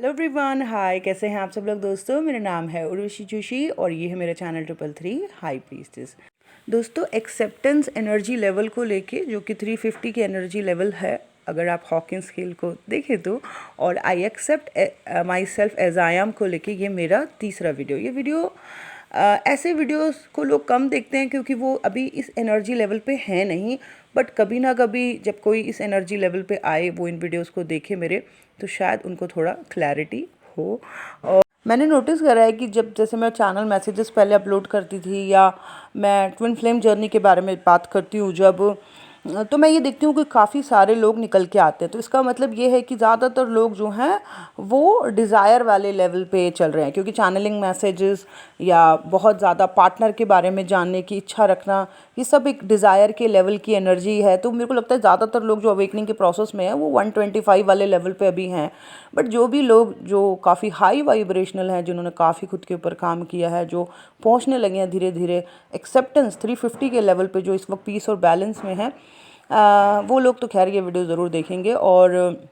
Hello everyone, हाय। कैसे हैं आप सब लोग दोस्तों। मेरा नाम है उर्वशी जोशी और ये है मेरा चैनल 333 हाई प्रीस्टेस। दोस्तों, एक्सेप्टेंस एनर्जी लेवल को लेके, जो कि 350 की एनर्जी लेवल है अगर आप हॉकिंस स्केल को देखें तो, और I accept my self as I am को लेके ये मेरा तीसरा वीडियो। ये वीडियो ऐसे वीडियोस को लोग कम देखते हैं क्योंकि वो अभी इस एनर्जी लेवल पे हैं नहीं, बट कभी ना कभी जब कोई इस एनर्जी लेवल पे आए, वो इन वीडियोस को देखे मेरे, तो शायद उनको थोड़ा क्लैरिटी हो। और मैंने नोटिस करा है कि जब जैसे मैं चैनल मैसेजेस पहले अपलोड करती थी या मैं ट्विन फ्लेम जर्नी के बारे में बात करती हूँ जब, तो मैं ये देखती हूँ कि काफ़ी सारे लोग निकल के आते हैं। तो इसका मतलब ये है कि ज़्यादातर लोग जो हैं वो डिज़ायर वाले लेवल पे चल रहे हैं, क्योंकि चैनलिंग मैसेजेस या बहुत ज़्यादा पार्टनर के बारे में जानने की इच्छा रखना, ये सब एक डिज़ायर के लेवल की एनर्जी है। तो मेरे को लगता है ज़्यादातर लोग जो अवेकनिंग के प्रोसेस में हैं वो 125 वाले लेवल पे अभी हैं। बट जो भी लोग जो काफ़ी हाई वाइब्रेशनल हैं, जिन्होंने काफ़ी खुद के ऊपर काम किया है, जो पहुँचने लगे हैं धीरे धीरे एक्सेप्टेंस 350 के लेवल पे, जो इस वक्त पीस और बैलेंस में है, वो लोग तो खैर ये वीडियो ज़रूर देखेंगे। और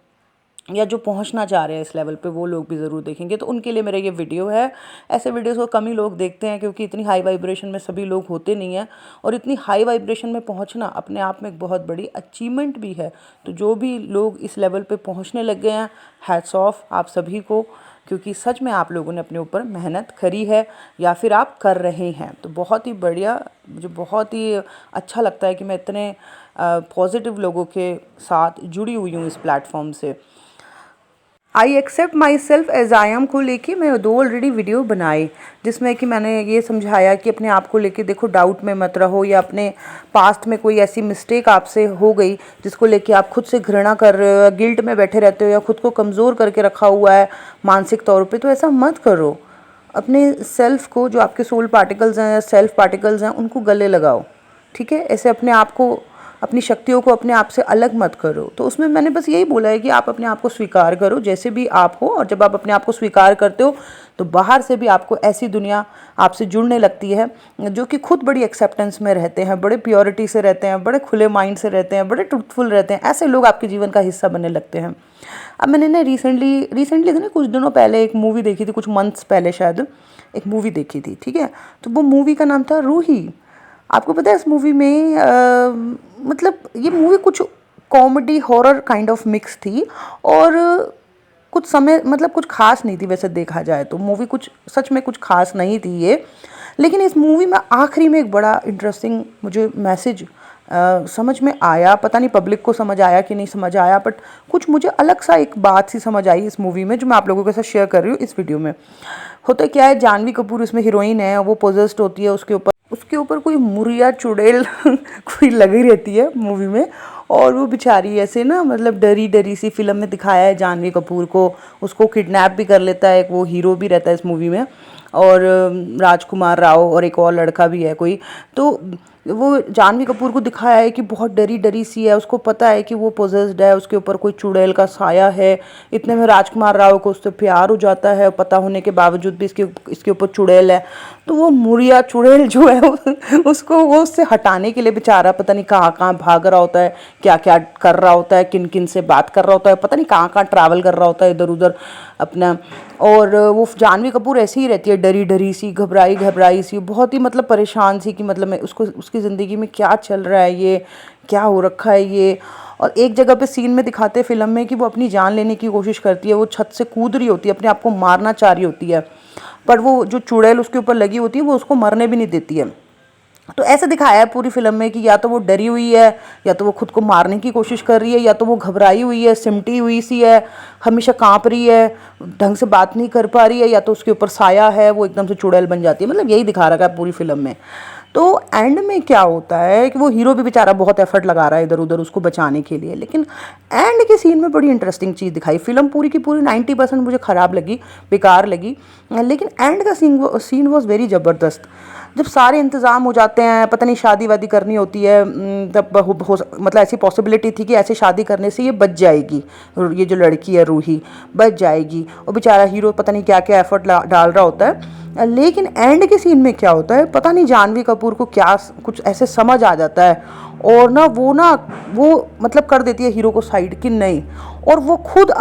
या जो पहुंचना चाह रहे हैं इस लेवल पे, वो लोग भी ज़रूर देखेंगे। तो उनके लिए मेरा ये वीडियो है। ऐसे वीडियोस को कम ही लोग देखते हैं क्योंकि इतनी हाई वाइब्रेशन में सभी लोग होते नहीं हैं, और इतनी हाई वाइब्रेशन में पहुंचना अपने आप में एक बहुत बड़ी अचीवमेंट भी है। तो जो भी लोग इस लेवल पे पहुंचने लग गए हैं, हैट्स ऑफ आप सभी को, क्योंकि सच में आप लोगों ने अपने ऊपर मेहनत करी है या फिर आप कर रहे हैं। तो बहुत ही बढ़िया, मुझे बहुत ही अच्छा लगता है कि मैं इतने पॉजिटिव लोगों के साथ जुड़ी हुई हूँ इस प्लेटफॉर्म से। I accept my self as I am को लेके मैं 2 ऑलरेडी वीडियो बनाए, जिसमें कि मैंने ये समझाया कि अपने आप को लेके देखो, डाउट में मत रहो, या अपने पास्ट में कोई ऐसी मिस्टेक आपसे हो गई जिसको लेके आप खुद से घृणा कर रहे हो या गिल्ट में बैठे रहते हो या खुद को कमज़ोर करके रखा हुआ है मानसिक तौर पे, तो ऐसा मत करो। अपने सेल्फ को, जो आपके सोल पार्टिकल्स हैं या सेल्फ पार्टिकल्स हैं, उनको गले लगाओ, ठीक है। ऐसे अपने आप को, अपनी शक्तियों को अपने आप से अलग मत करो। तो उसमें मैंने बस यही बोला है कि आप अपने आप को स्वीकार करो जैसे भी आप हो, और जब आप अपने आप को स्वीकार करते हो तो बाहर से भी आपको ऐसी दुनिया आपसे जुड़ने लगती है जो कि खुद बड़ी एक्सेप्टेंस में रहते हैं, बड़े प्योरिटी से रहते हैं, बड़े खुले माइंड से रहते हैं, बड़े ट्रूथफुल रहते हैं। ऐसे लोग आपके जीवन का हिस्सा बनने लगते हैं। अब मैंने ना रिसेंटली ना कुछ दिनों पहले एक मूवी देखी थी, कुछ मंथ्स पहले शायद एक मूवी देखी थी, ठीक है। तो वो मूवी का नाम था रूही। आपको पता है इस मूवी में मतलब ये मूवी कुछ comedy horror kind of mix थी, और कुछ समय मतलब कुछ खास नहीं थी वैसे देखा जाए तो। मूवी कुछ सच में कुछ खास नहीं थी ये, लेकिन इस मूवी में आखिरी में एक बड़ा इंटरेस्टिंग मुझे मैसेज समझ में आया। पता नहीं पब्लिक को समझ आया कि नहीं समझ आया, बट कुछ मुझे अलग सा एक बात सी समझ आई इस मूवी में, जो मैं आप लोगों के साथ शेयर कर रही हूँ इस वीडियो में। होता क्या है, जानवी कपूर इसमें हीरोइन है, वो पोजेस्ड होती है, उसके ऊपर कोई मुर्रिया चुड़ैल कोई लगी रहती है मूवी में, और वो बेचारी ऐसे ना, मतलब डरी डरी सी फिल्म में दिखाया है जानवी कपूर को। उसको किडनैप भी कर लेता है, वो हीरो भी रहता है इस मूवी में, और राजकुमार राव और एक और लड़का भी है कोई। तो वो जानवी कपूर को दिखाया है कि बहुत डरी डरी सी है, उसको पता है कि वो पोजेस्ड है, उसके ऊपर कोई चुड़ैल का साया है। इतने में राजकुमार राव को उससे प्यार हो जाता है, पता होने के बावजूद भी इसके ऊपर चुड़ैल है। तो वो मुर्रिया चुड़ैल जो है उसको वो उससे हटाने के लिए बेचारा पता नहीं कहाँ कहाँ भाग रहा होता है, क्या क्या कर रहा होता है, किन किन से बात कर रहा होता है, पता नहीं कहाँ कहाँ ट्रैवल कर रहा होता है इधर उधर अपना। और वो जानवी कपूर ऐसी ही रहती है, डरी डरी सी, घबराई घबराई सी, बहुत ही मतलब परेशान सी कि मतलब मैं उसको, उसकी ज़िंदगी में क्या चल रहा है, ये क्या हो रखा है ये। और एक जगह पे सीन में दिखाते हैं फिल्म में कि वो अपनी जान लेने की कोशिश करती है, वो छत से कूद रही होती है, अपने आप को मारना चाह रही होती है, पर वो जो चुड़ैल उसके ऊपर लगी होती है वो उसको मरने भी नहीं देती है। तो ऐसे दिखाया है पूरी फिल्म में कि या तो वो डरी हुई है, या तो वो खुद को मारने की कोशिश कर रही है, या तो वो घबराई हुई है, सिमटी हुई सी है, हमेशा कांप रही है, ढंग से बात नहीं कर पा रही है, या तो उसके ऊपर साया है, वो एकदम से चुड़ैल बन जाती है। मतलब यही दिखा रखा है पूरी फिल्म में। तो एंड में क्या होता है कि वो हीरो भी बेचारा बहुत एफर्ट लगा रहा है इधर उधर उसको बचाने के लिए, लेकिन एंड के सीन में बड़ी इंटरेस्टिंग चीज़ दिखाई। फिल्म पूरी की पूरी 90% मुझे ख़राब लगी, बेकार लगी, लेकिन एंड का सीन वॉज वेरी ज़बरदस्त। जब सारे इंतज़ाम हो जाते हैं, पता नहीं शादी वादी करनी होती है, तब मतलब ऐसी पॉसिबिलिटी थी कि ऐसे शादी करने से ये बच जाएगी, ये जो लड़की है रूही बच जाएगी, और बेचारा हीरो पता नहीं क्या क्या एफर्ट डाल रहा होता है। लेकिन एंड के सीन में क्या होता है, पता नहीं जानवी कपूर को क्या कुछ ऐसे समझ आ जाता है, और ना वो मतलब कर देती है हीरो को साइड कि नहीं, और वो खुद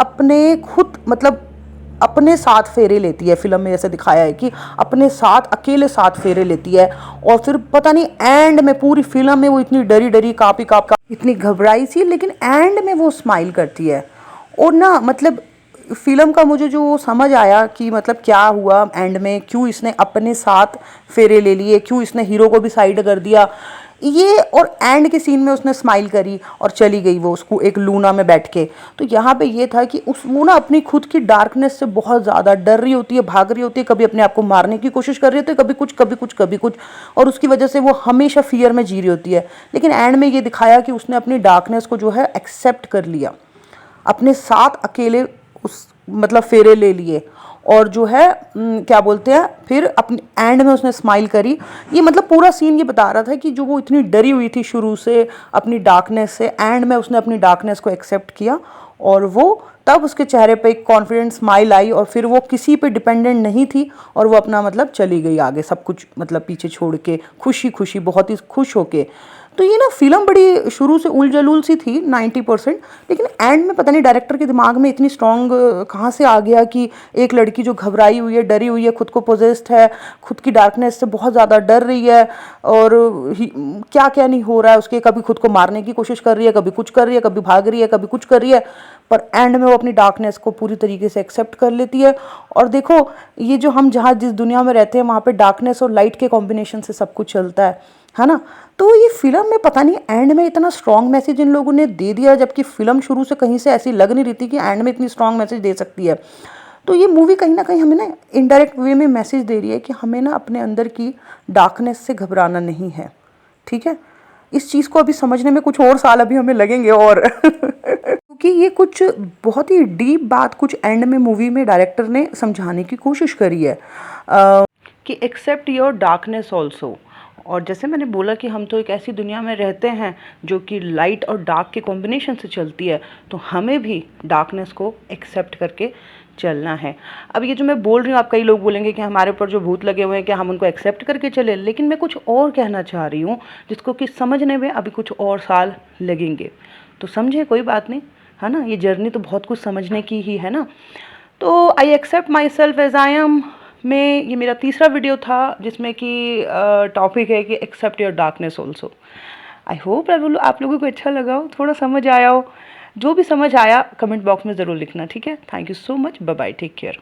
मतलब अपने साथ फेरे लेती है, फिल्म में ऐसे दिखाया है कि अपने साथ अकेले साथ फेरे लेती है। और फिर पता नहीं एंड में पूरी फिल्म में वो इतनी डरी डरी काँपी काँप इतनी घबराई सी, लेकिन एंड में वो स्माइल करती है। और ना मतलब फिल्म का मुझे जो समझ आया कि मतलब क्या हुआ एंड में, क्यों इसने अपने साथ फेरे ले लिए, क्यों इसने हीरो को भी साइड कर दिया ये, और एंड के सीन में उसने स्माइल करी और चली गई वो उसको एक लूना में बैठ के। तो यहाँ पे ये था कि उस वो ना अपनी खुद की डार्कनेस से बहुत ज़्यादा डर रही होती है, भाग रही होती है, कभी अपने आप को मारने की कोशिश कर रही होती है, कभी कुछ कभी कुछ कभी कुछ, और उसकी वजह से वो हमेशा फियर में जी रही होती है। लेकिन एंड में ये दिखाया कि उसने अपनी डार्कनेस को जो है एक्सेप्ट कर लिया, अपने साथ अकेले उस मतलब फेरे ले लिए, और जो है क्या बोलते हैं, फिर अपने एंड में उसने स्माइल करी। ये मतलब पूरा सीन ये बता रहा था कि जो वो इतनी डरी हुई थी शुरू से अपनी डार्कनेस से, एंड में उसने अपनी डार्कनेस को एक्सेप्ट किया, और वो तब उसके चेहरे पे एक कॉन्फिडेंट स्माइल आई, और फिर वो किसी पे डिपेंडेंट नहीं थी, और वो अपना मतलब चली गई आगे सब कुछ मतलब पीछे छोड़ के, खुशी खुशी बहुत ही खुश होके। तो ये ना फिल्म बड़ी शुरू से उल जलूल सी थी 90%, लेकिन एंड में पता नहीं डायरेक्टर के दिमाग में इतनी स्ट्रॉन्ग कहाँ से आ गया कि एक लड़की जो घबराई हुई है, डरी हुई है, खुद को पोजेस्ड है, खुद की डार्कनेस से बहुत ज़्यादा डर रही है, और क्या क्या नहीं हो रहा है उसके, कभी खुद को मारने की कोशिश कर रही है, कभी कुछ कर रही है, कभी भाग रही है, कभी कुछ कर रही है, पर एंड में वो अपनी डार्कनेस को पूरी तरीके से एक्सेप्ट कर लेती है। और देखो ये जो हम जहाँ जिस दुनिया में रहते हैं वहाँ पे डार्कनेस और लाइट के कॉम्बिनेशन से सब कुछ चलता है ना। तो ये फिल्म में पता नहीं एंड में इतना स्ट्रॉन्ग मैसेज इन लोगों ने दे दिया, जबकि फिल्म शुरू से कहीं से ऐसी लग नहीं रही थी कि एंड में इतनी स्ट्रॉन्ग मैसेज दे सकती है। तो ये मूवी कहीं ना कहीं हमें ना इनडायरेक्ट वे में मैसेज दे रही है कि हमें ना अपने अंदर की डार्कनेस से घबराना नहीं है, ठीक है। इस चीज़ को अभी समझने में कुछ और साल अभी हमें लगेंगे, और क्योंकि ये कुछ बहुत ही डीप बात कुछ एंड में मूवी में डायरेक्टर ने समझाने की कोशिश करी है कि एक्सेप्ट योर डार्कनेस ऑल्सो। और जैसे मैंने बोला कि हम तो एक ऐसी दुनिया में रहते हैं जो कि लाइट और डार्क के कॉम्बिनेशन से चलती है, तो हमें भी डार्कनेस को एक्सेप्ट करके चलना है। अब ये जो मैं बोल रही हूँ, आप कई लोग बोलेंगे कि हमारे ऊपर जो भूत लगे हुए हैं क्या हम उनको एक्सेप्ट करके चले, लेकिन मैं कुछ और कहना चाह रही हूँ जिसको कि समझने में अभी कुछ और साल लगेंगे। तो समझे, कोई बात नहीं, है ना, ये जर्नी तो बहुत कुछ समझने की ही है ना। तो I accept my self as I am में ये मेरा तीसरा वीडियो था जिसमें कि टॉपिक है कि accept your darkness also. I hope आप लोगों को अच्छा लगा हो, थोड़ा समझ आया हो। जो भी समझ आया कमेंट बॉक्स में ज़रूर लिखना, ठीक है। Thank you so much, bye bye, take care.